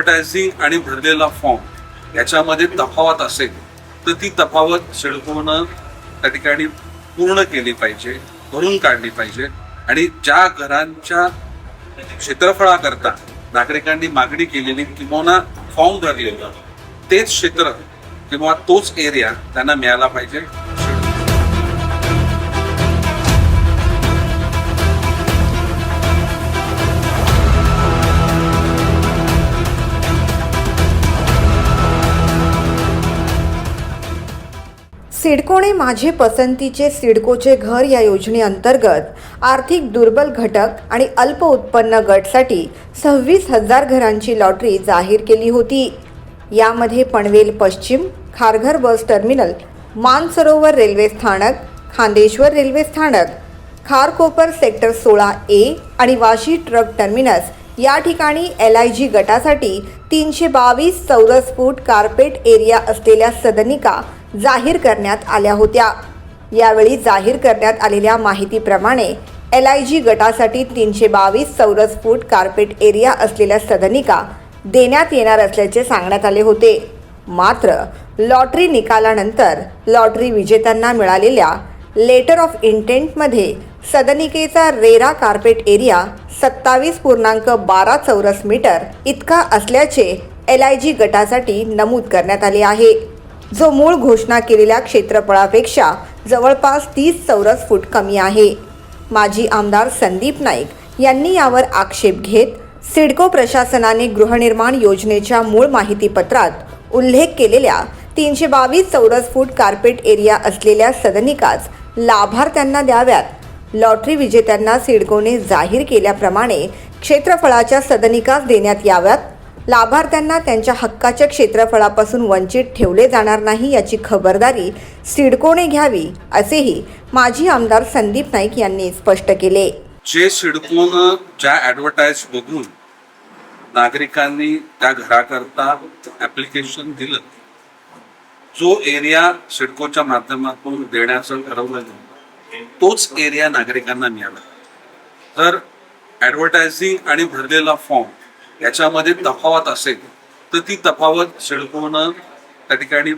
Advertising आणि भरलेला form याच्यामध्ये तफावत असेल तर ती तफावत सिडकोनं त्या ठिकाणी पूर्ण केली पाहिजे, भरून काढली पाहिजे. आणि ज्या घरांच्या क्षेत्रफळाकरता नागरिकांनी मागणी केलेली किंवा फॉर्म भरलेलं तेच क्षेत्र किंवा तोच एरिया त्यांना मिळाला पाहिजे. सिडकोने माझे पसंतीचे सिडकोचे घर या योजनेअंतर्गत आर्थिक दुर्बल घटक आणि अल्प उत्पन्न गटसाठी 26,000 घरांची लॉटरी जाहीर केली होती. यामध्ये पनवेल पश्चिम, Kharghar bus terminal, Mansarovar railway स्थानक, खांदेश्वर रेल्वे स्थानक, खारकोपर सेक्टर 16A आणि वाशी ट्रक टर्मिनस या ठिकाणी LIG गटासाठी 322 चौरस फूट कार्पेट एरिया असलेल्या सदनिका जाहीर करण्यात आल्या होत्या. यावेळी जाहीर करण्यात आलेल्या माहितीप्रमाणे LIG गटासाठी 322 चौरस फूट कार्पेट एरिया असलेल्या सदनिका देण्यात येणार असल्याचे सांगण्यात आले होते. मात्र लॉटरी निकालानंतर लॉटरी विजेत्यांना मिळालेल्या लेटर ऑफ इंटेंटमध्ये सदनिकेचा रेरा कार्पेट एरिया 27.12 चौरस मीटर इतका असल्याचे LIG गटासाठी नमूद करण्यात आले आहे, जो मूळ घोषणा केलेल्या क्षेत्रफळापेक्षा जवळपास 30 चौरस फूट कमी आहे. माजी आमदार संदीप नाईक यांनी यावर आक्षेप घेत सिडको प्रशासनाने गृहनिर्माण योजनेच्या मूळ माहितीपत्रात उल्लेख केलेल्या 322 चौरस फूट कार्पेट एरिया असलेल्या सदनिकाच लाभार्थ्यांना द्याव्यात. लॉटरी विजेत्यांना सिडकोने जाहीर केल्याप्रमाणे क्षेत्रफळाच्या सदनिकाच देण्यात याव्यात. लाभार्थ्यांना त्यांच्या हक्काच्या क्षेत्रफळापासून वंचित ठेवले जाणार नाही याची खबरदारी सिडकोने घ्यावी, असेही माजी आमदार संदीप नाईक यांनी स्पष्ट केले. जे सिडकोनं ज्या ॲडव्हर्टाईज बघून नागरिकांनी त्या घराकरता ॲप्लिकेशन दिलं, जो एरिया सिडकोच्या माध्यमातून देण्याचं ठरवलं तोच एरिया नागरिकांना मिळाला. तर ॲडव्हर्टायझिंग आणि भरलेला फॉर्म याच्यामध्ये तफावत असेल तर ती तफावत सिडकोनं त्या ठिकाणी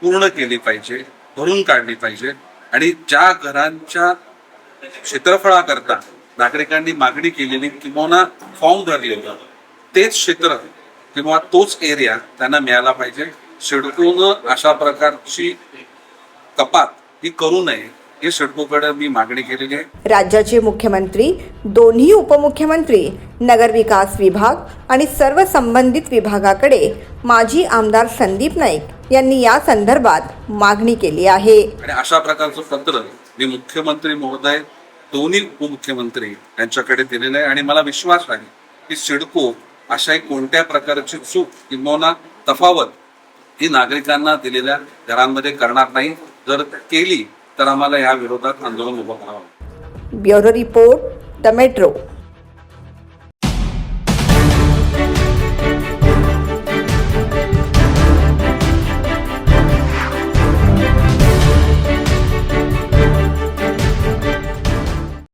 पूर्ण केली पाहिजे, भरून काढली पाहिजे. आणि ज्या घरांच्या क्षेत्रफळाकरता नागरिकांनी मागणी केलेली किंवा फॉर्म भरलेलं तेच क्षेत्र किंवा तोच एरिया त्यांना मिळाला पाहिजे. सिडकोनं अशा प्रकारची कपात ही करू नये हे सिडकोकडे मी मागणी केलेली आहे. राज्याचे मुख्यमंत्री, दोन्ही उपमुख्यमंत्री, नगरविकास विभाग आणि सर्व संबंधित विभागाकडे माजी आमदार संदीप नाईक यांनी या संदर्भात मागणी केली आहे. आणि अशा प्रकारचं पत्र मी मुख्यमंत्री महोदय, दोन्ही उपमुख्यमंत्री यांच्याकडे दिलेलं आहे. आणि मला विश्वास आहे की सिडको अशा कोणत्या प्रकारची चूक किंवा तफावत ही नागरिकांना दिलेल्या घरांमध्ये करणार नाही. जर केली तर आम्हाला या विरोधात आंदोलन उभं करावं. Bureau report, the metro.